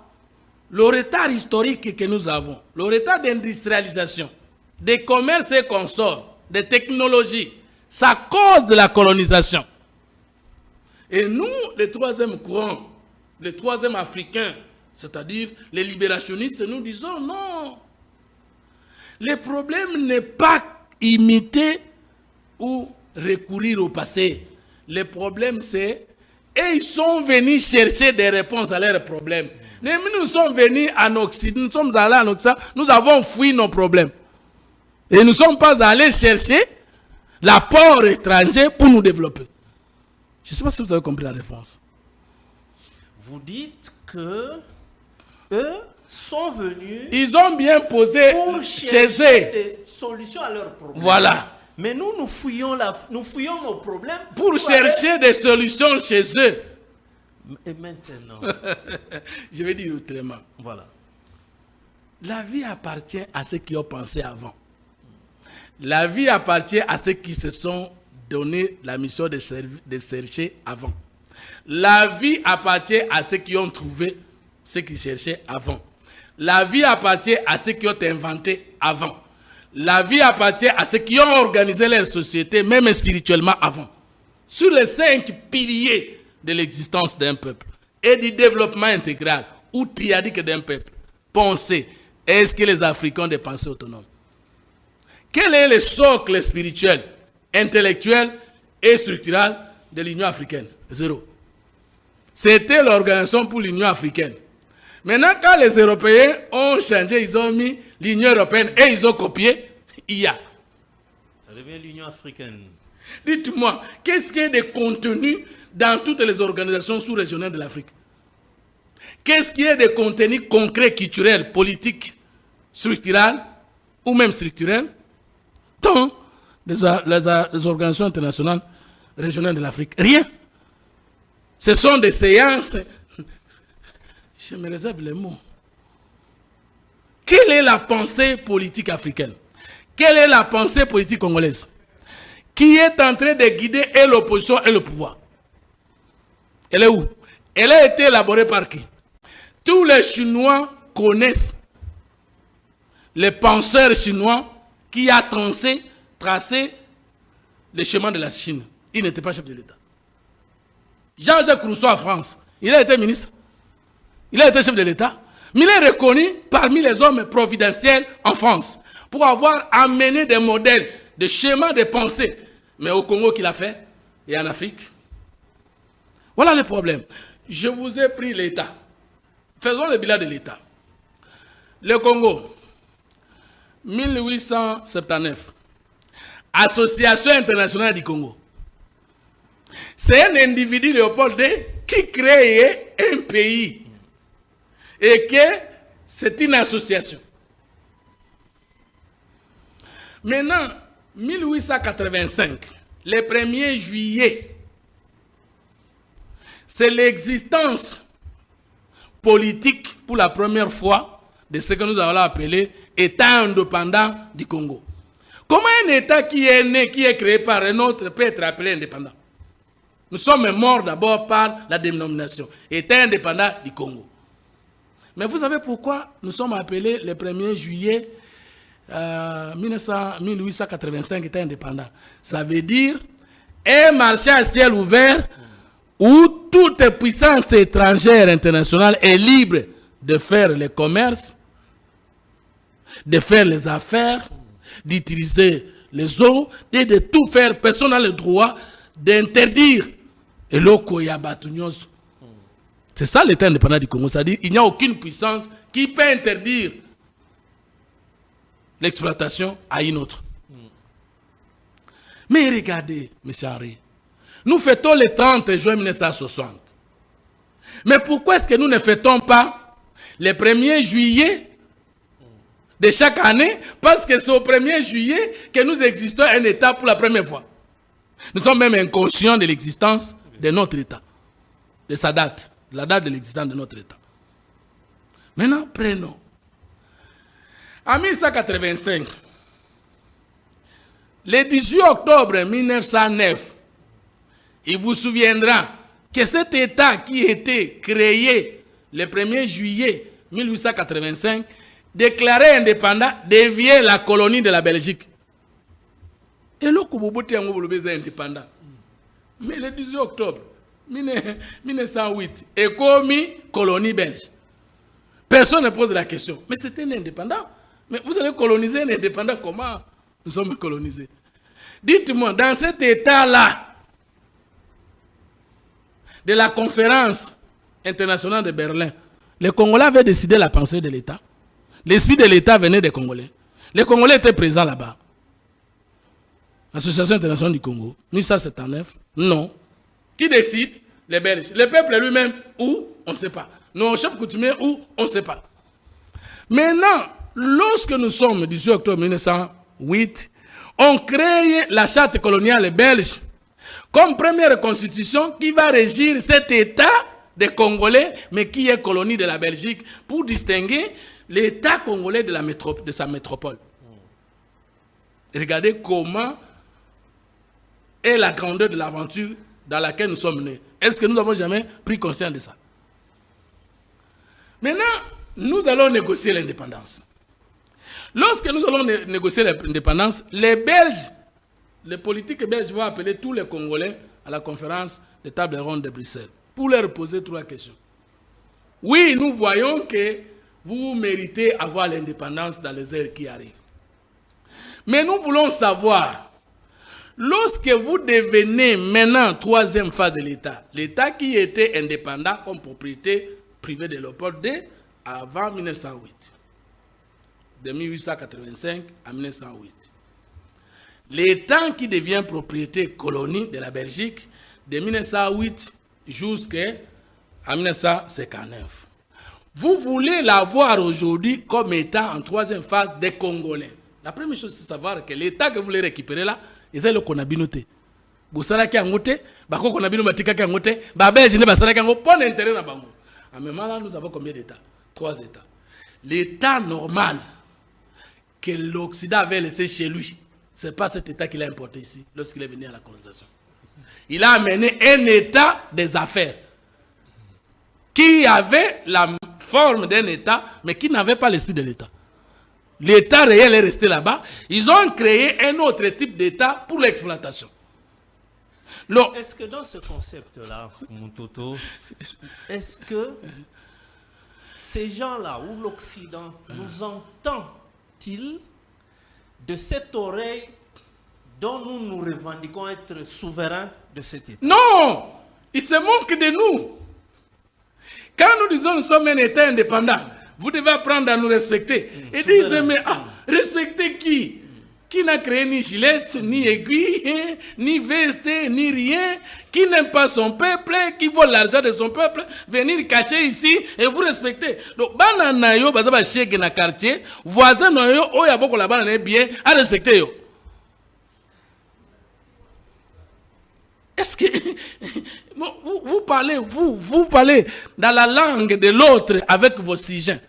Le retard historique que nous avons, le retard d'industrialisation, des commerces et consorts, des technologies, ça cause de la colonisation. Et nous, le troisième courant, le troisième africain, c'est-à-dire les libérationnistes, nous disons non. Le problème n'est pas imiter ou recourir au passé. Le problème c'est, et ils sont venus chercher des réponses à leurs problèmes. Mais nous sommes venus en Occident, nous sommes allés en Occident, nous avons fui nos problèmes. Et nous ne sommes pas allés chercher l'apport étranger pour nous développer. Je ne sais pas si vous avez compris la réponse. Vous dites que eux sont venus Ils ont bien posé pour chez chercher eux. des solutions à leurs problèmes. Voilà. Mais nous fouillons nos problèmes Pour chercher des solutions chez eux. Et maintenant, Je vais dire autrement. voilà. La vie appartient à ceux qui ont pensé avant. La vie appartient à ceux qui se sont donné la mission de chercher avant. La vie appartient à ceux qui ont trouvé ce qu'ils cherchaient avant. La vie appartient à ceux qui ont inventé avant. La vie appartient à ceux qui ont organisé leur société, même spirituellement avant. Sur les 5 piliers de l'existence d'un peuple et du développement intégral ou triadique d'un peuple, pensez, est-ce que les Africains ont des pensées autonomes? Quel est le socle spirituel, intellectuel et structural de l'Union africaine? 0. C'était l'Organisation pour l'Union africaine. Maintenant, quand les Européens ont changé, ils ont mis l'Union européenne et ils ont copié, il y a. Ça devient l'Union africaine. Dites-moi, qu'est-ce qu'il y a de contenu dans toutes les organisations sous-régionales de l'Afrique? Qu'est-ce qu'il y a de contenu concret, culturel, politique, structural ou même structurel dans les organisations internationales régionales de l'Afrique? Rien. Ce sont des séances. Je me réserve les mots. Quelle est la pensée politique africaine? Quelle est la pensée politique congolaise? Qui est en train de guider et l'opposition et le pouvoir? Elle est où? Elle a été élaborée par qui? Tous les Chinois connaissent les penseurs chinois qui a tracé le chemin de la Chine. Il n'était pas chef de l'État. Jean-Jacques Rousseau en France, il a été ministre, il a été chef de l'État, mais il est reconnu parmi les hommes providentiels en France pour avoir amené des modèles, des schémas de pensée. Mais au Congo qu'il a fait, et en Afrique. Voilà le problème. Je vous ai pris l'État. Faisons le bilan de l'État. Le Congo, 1879, Association internationale du Congo. C'est un individu, Léopold II, qui crée un pays et que c'est une association. Maintenant, 1885, le 1er juillet, c'est l'existence politique pour la première fois de ce que nous allons appeler État indépendant du Congo. Comment un État qui est né, qui est créé par un autre peut être appelé indépendant? Nous sommes morts d'abord par la dénomination État indépendant du Congo. Mais vous savez pourquoi nous sommes appelés le 1er juillet 1885 État indépendant? Ça veut dire un marché à ciel ouvert où toute puissance étrangère internationale est libre de faire le commerce, de faire les affaires, d'utiliser les eaux, et de tout faire. Personne n'a le droit d'interdire. Et c'est ça l'État indépendant du Congo. C'est-à-dire qu'il n'y a aucune puissance qui peut interdire l'exploitation à une autre. Mais regardez, M. Henry, nous fêtons le 30 juin 1960. Mais pourquoi est-ce que nous ne fêtons pas le 1er juillet de chaque année? Parce que c'est au 1er juillet que nous existons un État pour la première fois. Nous sommes même inconscients de l'existence de notre État, de sa date, de la date de l'existence de notre État. Maintenant, prenons. En 1985, le 18 octobre 1909, il vous souviendra que cet État qui était créé le 1er juillet 1885, déclaré indépendant, devient la colonie de la Belgique. Et là, vous êtes indépendant. Mais le 18 octobre 1908 est commis colonie belge. Personne ne pose la question. Mais c'était un indépendant. Mais vous allez coloniser un indépendant, comment nous sommes colonisés? Dites-moi, dans cet État-là, de la conférence internationale de Berlin, les Congolais avaient décidé la pensée de l'État. L'esprit de l'État venait des Congolais. Les Congolais étaient présents là-bas. L'Association internationale du Congo, 1979, non. Qui décide? Les Belges. Le peuple lui-même, où? On ne sait pas. Nos chefs coutumiers, où? On ne sait pas. Maintenant, lorsque nous sommes, 18 octobre 1908, on crée la charte coloniale belge comme première constitution qui va régir cet État des Congolais, mais qui est colonie de la Belgique, pour distinguer l'État congolais de sa métropole. Regardez comment est la grandeur de l'aventure dans laquelle nous sommes nés. Est-ce que nous n'avons jamais pris conscience de ça? Maintenant, nous allons négocier l'indépendance. Lorsque nous allons négocier l'indépendance, les Belges, les politiques belges vont appeler tous les Congolais à la conférence de table ronde de Bruxelles pour leur poser 3 questions. Oui, nous voyons que vous méritez avoir l'indépendance dans les heures qui arrivent. Mais nous voulons savoir, lorsque vous devenez maintenant 3e phase de l'État, l'État qui était indépendant comme propriété privée de Léopold II avant 1908, de 1885 à 1908. L'État qui devient propriété colonie de la Belgique de 1908 jusqu'à 1959. Vous voulez l'avoir aujourd'hui comme État en 3e phase des Congolais. La première chose, c'est de savoir que l'État que vous voulez récupérer là, c'est le Konabinote. Vous savez qu'il y a un côté, Bako Konabino Batika qui a un côté, Babel, je n'ai pas ça, qui a un bon intérêt dans Bango. En même temps, là, nous avons combien d'États? 3 États. L'État normal que l'Occident avait laissé chez lui, ce n'est pas cet État qu'il a importé ici lorsqu'il est venu à la colonisation. Il a amené un État des affaires qui avait la forme d'un État, mais qui n'avait pas l'esprit de l'État. L'État réel est resté là-bas. Ils ont créé un autre type d'État pour l'exploitation. Est-ce que dans ce concept-là, Fumutoto, est-ce que ces gens-là ou l'Occident nous entend-il de cette oreille dont nous nous revendiquons être souverains de cet État? Non, il se moque de nous. Quand nous disons nous sommes un État indépendant, vous devez apprendre à nous respecter. Et disent, mais respecter qui? Qui n'a créé ni gilette, ni aiguille, ni veste, ni rien, qui n'aime pas son peuple, qui vole l'argent de son peuple, venir cacher ici et vous respecter. Donc, banana yo, bazaba chèque na quartier, voisin no yo, oya boko la banane bien, à respecter yo. Est-ce que vous parlez dans la langue de l'autre avec vos sujets?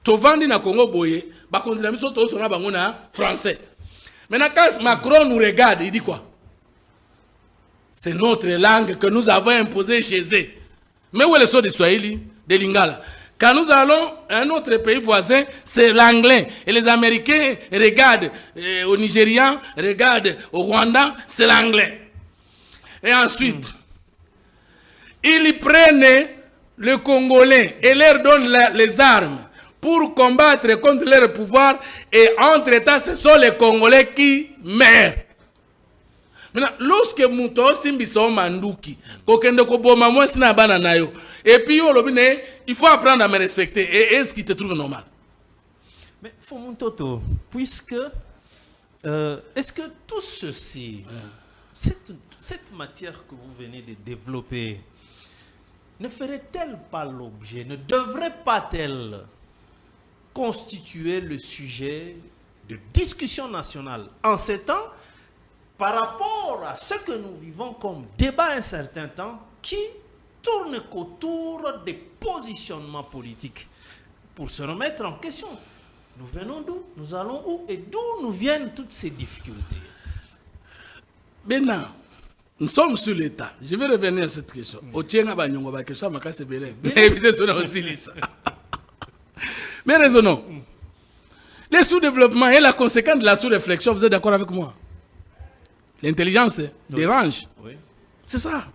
Tovandi na Congo boye, ba konzila miso to sona bango na français. Maintenant quand Macron nous regarde, il dit quoi? C'est notre langue que nous avons imposée chez eux. Mais où est le son de Swahili, de Lingala? Quand nous allons à un autre pays voisin, c'est l'anglais. Et les Américains regardent au Nigérian, regardent au Rwanda, c'est l'anglais. Et ensuite, ils prennent le Congolais et leur donnent les armes pour combattre contre leur pouvoir. Et entre-temps, ce sont les Congolais qui meurent. Maintenant, lorsque Mouto Simbiso Manduki, et puis il faut apprendre à me respecter. Et est-ce qu'il te trouve normal? Mais Fumutoto, puisque est-ce que tout ceci, cette matière que vous venez de développer, ne ferait-elle pas l'objet, ne devrait pas-elle constituer le sujet de discussion nationale en ces temps par rapport à ce que nous vivons comme débat un certain temps qui tourne autour des positionnements politiques pour se remettre en question? Nous venons d'où? Nous allons où? Et d'où nous viennent toutes ces difficultés? Maintenant, nous sommes sur l'État. Je vais revenir à cette question. Mais raisonnons. Les sous-développements et la conséquence de la sous-réflexion, vous êtes d'accord avec moi? L'intelligence dérange. Oui. C'est ça.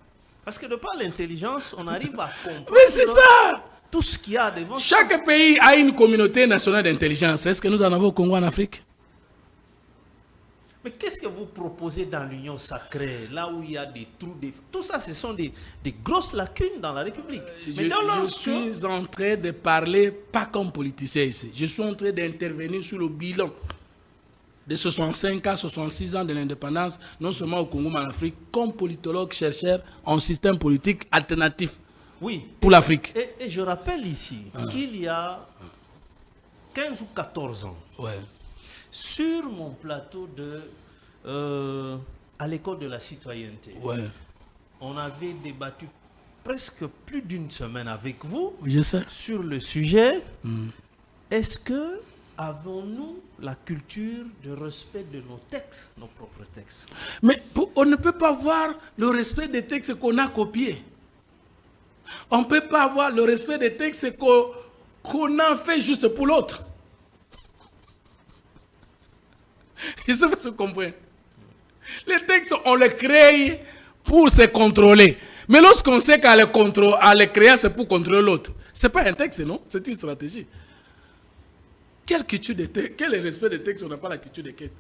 Parce que de par l'intelligence, on arrive à comprendre. Oui, c'est ça. Tout ce qu'il y a devant. Chaque pays a une communauté nationale d'intelligence. Est-ce que nous en avons au Congo, en Afrique? Mais qu'est-ce que vous proposez dans l'Union sacrée, là où il y a des trous, tout ça, ce sont des grosses lacunes dans la République. Je suis en train de parler, pas comme politicien ici, je suis en train d'intervenir sur le bilan de 65 à 66 ans de l'indépendance, non seulement au Congo, mais en Afrique, comme politologue, chercheur en système politique alternatif pour l'Afrique. Et je rappelle ici qu'il y a 15 ou 14 ans, sur mon plateau à l'école de la citoyenneté, on avait débattu presque plus d'une semaine avec vous sur le sujet. Est-ce que avons-nous la culture de respect de nos textes, nos propres textes? Mais on ne peut pas voir le respect des textes qu'on a copiés. On ne peut pas avoir le respect des textes qu'on a fait juste pour l'autre. Je sais pas si vous comprenez. Les textes, on les crée pour se contrôler. Mais lorsqu'on sait qu'à les créer, c'est pour contrôler l'autre. Ce n'est pas un texte, non? C'est une stratégie. Quelle culture de texte? Quel est le respect des textes? On n'a pas la culture des textes.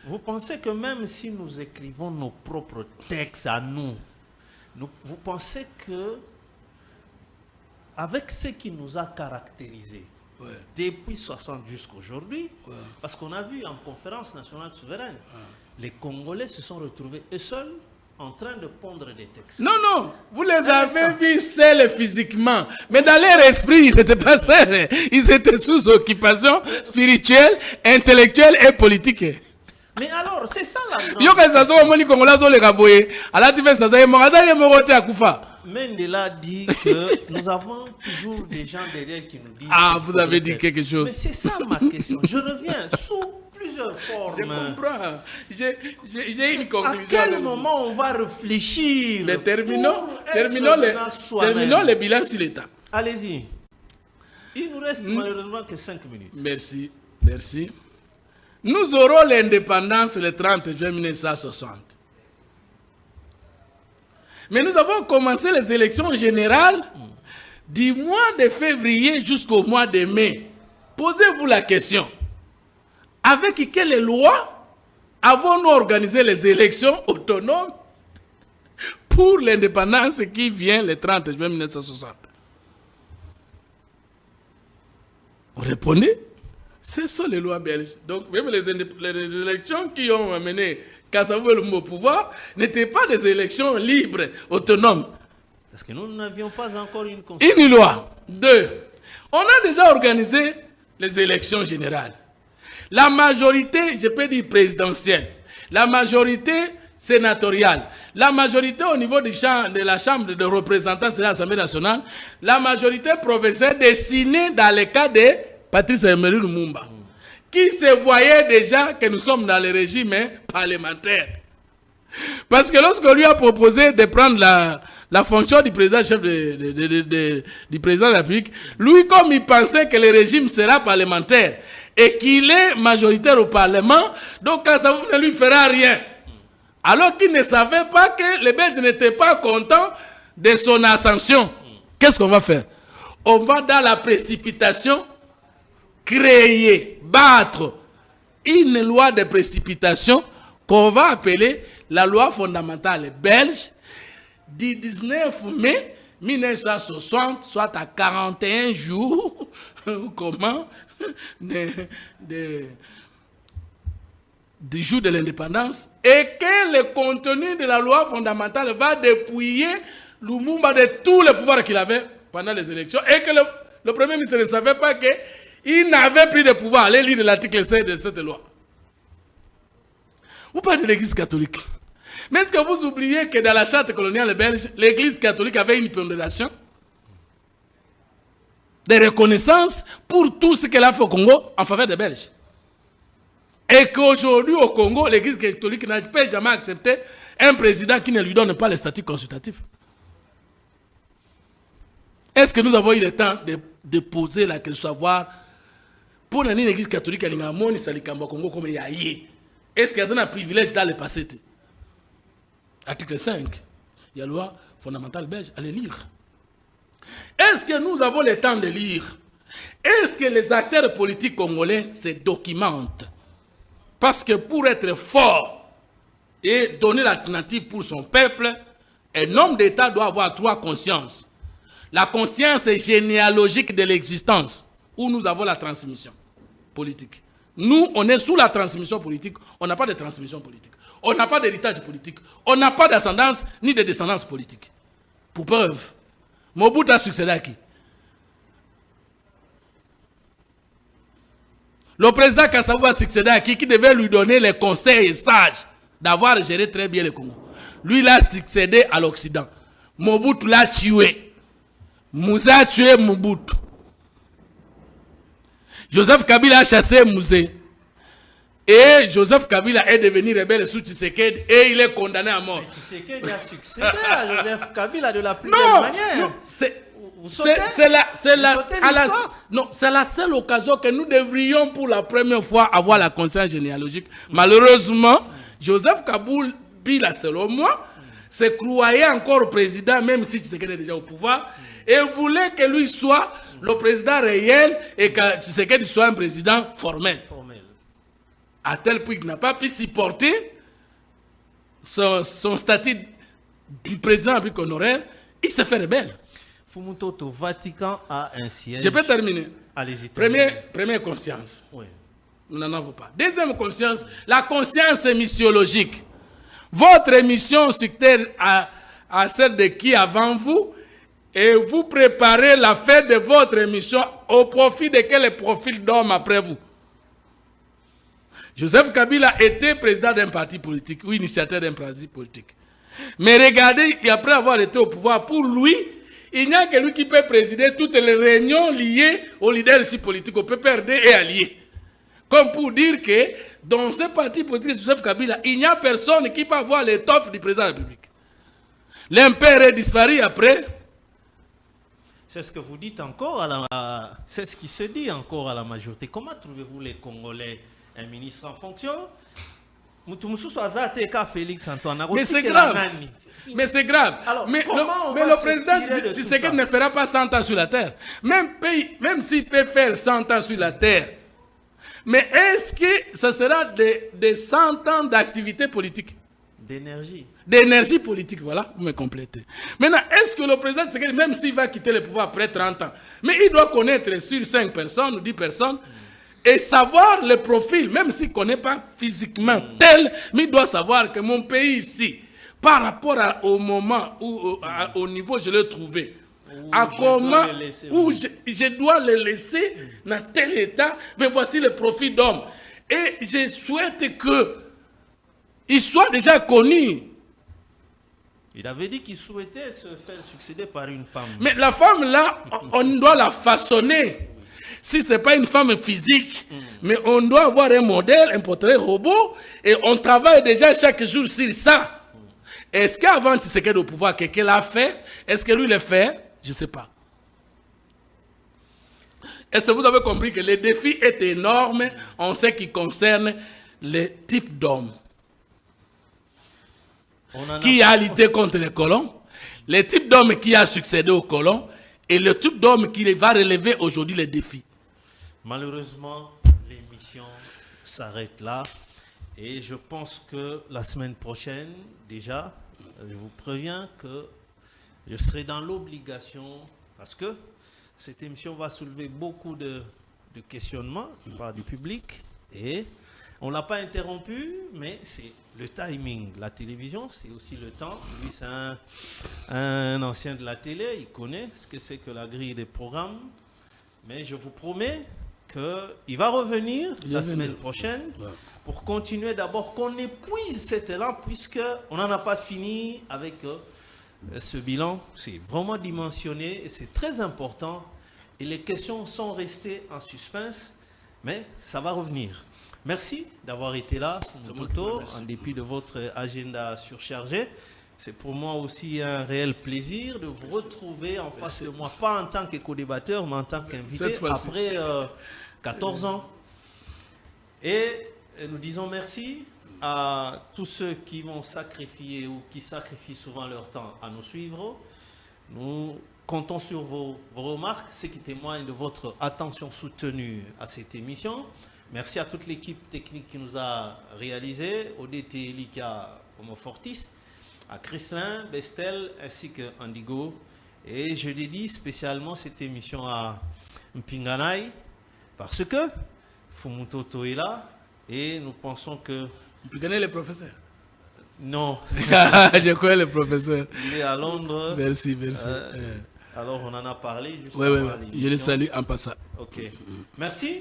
Vous pensez que même si nous écrivons nos propres textes à nous, vous pensez que avec ce qui nous a caractérisés, depuis 60 jusqu'à aujourd'hui, parce qu'on a vu en conférence nationale souveraine, les Congolais se sont retrouvés eux seuls en train de pondre des textes. Non, non, vous les avez vus seuls physiquement, mais dans leur esprit, ils n'étaient pas seuls. Ils étaient sous occupation spirituelle, intellectuelle et politique. Mais alors, c'est ça la grande question. Mendela dit que nous avons toujours des gens derrière qui nous disent... Ah, vous avez dit quelque chose. Mais c'est ça ma question. Je reviens sous plusieurs formes. Je comprends. J'ai une conclusion. À quel moment on va réfléchir? Mais terminons les bilans sur l'État. Allez-y. Il nous reste malheureusement que 5 minutes. Merci. Merci. Nous aurons l'indépendance le 30 juin 1960. Mais nous avons commencé les élections générales du mois de février jusqu'au mois de mai. Posez-vous la question. Avec quelles lois avons-nous organisé les élections autonomes pour l'indépendance qui vient le 30 juin 1960? Répondez. Ce sont les lois belges. Donc, même les élections qui ont amené Kassavou au pouvoir n'étaient pas des élections libres, autonomes. Parce que nous n'avions pas encore une constitution. Une loi. 2. On a déjà organisé les élections générales. La majorité, je peux dire présidentielle, la majorité sénatoriale, la majorité au niveau de la Chambre de représentants de l'Assemblée nationale, la majorité provinciale dessinée dans le cas de Patrice Emery Lumumba, qui se voyait déjà que nous sommes dans le régime parlementaire. Parce que lorsqu'on lui a proposé de prendre la fonction du président chef du président de la République, lui, comme il pensait que le régime sera parlementaire et qu'il est majoritaire au Parlement, donc ça ne lui fera rien. Alors qu'il ne savait pas que les Belges n'étaient pas contents de son ascension. Qu'est-ce qu'on va faire? On va dans la précipitation créer, battre une loi de précipitation qu'on va appeler la loi fondamentale belge du 19 mai 1960, soit à 41 jours, comment, du jour de l'indépendance, et que le contenu de la loi fondamentale va dépouiller Lumumba de tous les pouvoirs qu'il avait pendant les élections, et que le Premier ministre ne savait pas qu'il n'avait plus de pouvoir. Allez lire l'article 5 de cette loi. Vous parlez de l'Église catholique. Mais est-ce que vous oubliez que dans la charte coloniale belge, l'Église catholique avait une pondération de reconnaissance pour tout ce qu'elle a fait au Congo en faveur des Belges? Et qu'aujourd'hui au Congo, l'Église catholique n'a pas jamais accepté un président qui ne lui donne pas le statut consultatif. Est-ce que nous avons eu le temps de poser la question, savoir, pour l'Église catholique, elle a moni salikamba Congo comme il y a eu. Est-ce qu'il y a un privilège dans le passé? Article 5, il y a la loi fondamentale belge, allez lire. Est-ce que nous avons le temps de lire? Est-ce que les acteurs politiques congolais se documentent? Parce que pour être fort et donner l'alternative pour son peuple, un homme d'État doit avoir 3 consciences. La conscience généalogique de l'existence, où nous avons la transmission politique. Nous, on est sous la transmission politique, on n'a pas de transmission politique. On n'a pas d'héritage politique. On n'a pas d'ascendance ni de descendance politique. Pour preuve, Mobutu a succédé à qui? Le président Kassavou a succédé à qui devait lui donner les conseils sages d'avoir géré très bien le Congo. Lui, il a succédé à l'Occident. Mobutu l'a tué. Mouzé a tué Mobutu. Joseph Kabila a chassé Mouzé. Et Joseph Kabila est devenu rebelle sous Tshisekedi et il est condamné à mort. Mais Tshisekedi a succédé à Joseph Kabila de la plus belle manière. Non, c'est la seule occasion que nous devrions pour la première fois avoir la conscience généalogique. Malheureusement, Joseph Kabila, selon moi, se croyait encore président, même si Tshisekedi est déjà au pouvoir, et voulait que lui soit le président réel et que Tshisekedi soit un président formel. À tel point qu'il n'a pas pu supporter son statut du président avec honoraire, il s'est fait rebelle. Fumutoto, Vatican a un siège. Je peux terminer. Allez-y. Première conscience. Oui. Nous n'en avons pas. Deuxième conscience, la conscience missiologique. Votre mission succède à celle de qui avant vous, et vous préparez la fête de votre mission au profit de quel profil d'homme après vous. Joseph Kabila était président d'un parti politique ou initiateur d'un parti politique. Mais regardez, après avoir été au pouvoir, pour lui, il n'y a que lui qui peut présider toutes les réunions liées au leadership politique, au PPRD et alliés. Comme pour dire que dans ce parti politique de Joseph Kabila, il n'y a personne qui peut avoir l'étoffe du président de la République. L'impère est disparu après. C'est ce que vous dites encore c'est ce qui se dit encore à la majorité. Comment trouvez-vous les Congolais un ministre en fonction Félix Antoine. Mais c'est grave. Mais c'est grave. Alors, mais le président Tshisekedi ne fera pas 100 ans sur la terre. Même s'il peut faire 100 ans sur la terre. Mais est-ce que ce sera des 100 ans d'activité politique? D'énergie politique, voilà, vous me complétez. Maintenant, est-ce que le président Tshisekedi, même s'il va quitter le pouvoir après 30 ans, mais il doit connaître sur 5 personnes ou 10 personnes, et savoir le profil, même s'il ne connaît pas physiquement tel, mais il doit savoir que mon pays ici, par rapport au moment où, au niveau où je l'ai trouvé, où je dois le laisser dans tel état, mais voici le profil d'homme. Et je souhaite qu'il soit déjà connu. Il avait dit qu'il souhaitait se faire succéder par une femme. Mais la femme là, on doit la façonner. Si ce n'est pas une femme physique, mais on doit avoir un modèle, un portrait robot, et on travaille déjà chaque jour sur ça. Est-ce qu'avant Tshisekedi au pouvoir, quelqu'un l'a fait? Est-ce que lui le fait? Je ne sais pas. Est-ce que vous avez compris que le défi est énorme en ce qui concerne les types d'hommes? Qui a lutté contre les colons, le type d'homme qui a succédé aux colons et le type d'homme qui va relever aujourd'hui les défis. Malheureusement, l'émission s'arrête là et je pense que la semaine prochaine, déjà, je vous préviens que je serai dans l'obligation, parce que cette émission va soulever beaucoup de questionnements par du public et on ne l'a pas interrompu, mais c'est le timing. La télévision, c'est aussi le temps. Lui, c'est un ancien de la télé, il connaît ce que c'est que la grille des programmes. Mais je vous promets qu'il va revenir la semaine prochaine pour continuer d'abord qu'on épuise cet élan, puisqu'on n'en a pas fini avec ce bilan. C'est vraiment dimensionné et c'est très important. Et les questions sont restées en suspense, mais ça va revenir. Merci d'avoir été là, Fumutoto, en dépit de votre agenda surchargé. C'est pour moi aussi un réel plaisir de vous retrouver en face de moi, pas en tant qu'éco-débatteur, mais en tant qu'invité, après 14 ans. Et nous disons merci à tous ceux qui vont sacrifier ou qui sacrifient souvent leur temps à nous suivre. Nous comptons sur vos remarques, ce qui témoigne de votre attention soutenue à cette émission. Merci à toute l'équipe technique qui nous a réalisé, ODT, Lika, Homo Fortis, à Chrislin, Bestel, ainsi que Andigo. Et je dédie spécialement cette émission à Mpinganai, parce que Fumutoto est là, et nous pensons que... Mpinganai le professeur? Non. Je connais le professeur. Il est à Londres. Merci. Alors on en a parlé. Oui, je le salue en passant. Ok. Merci.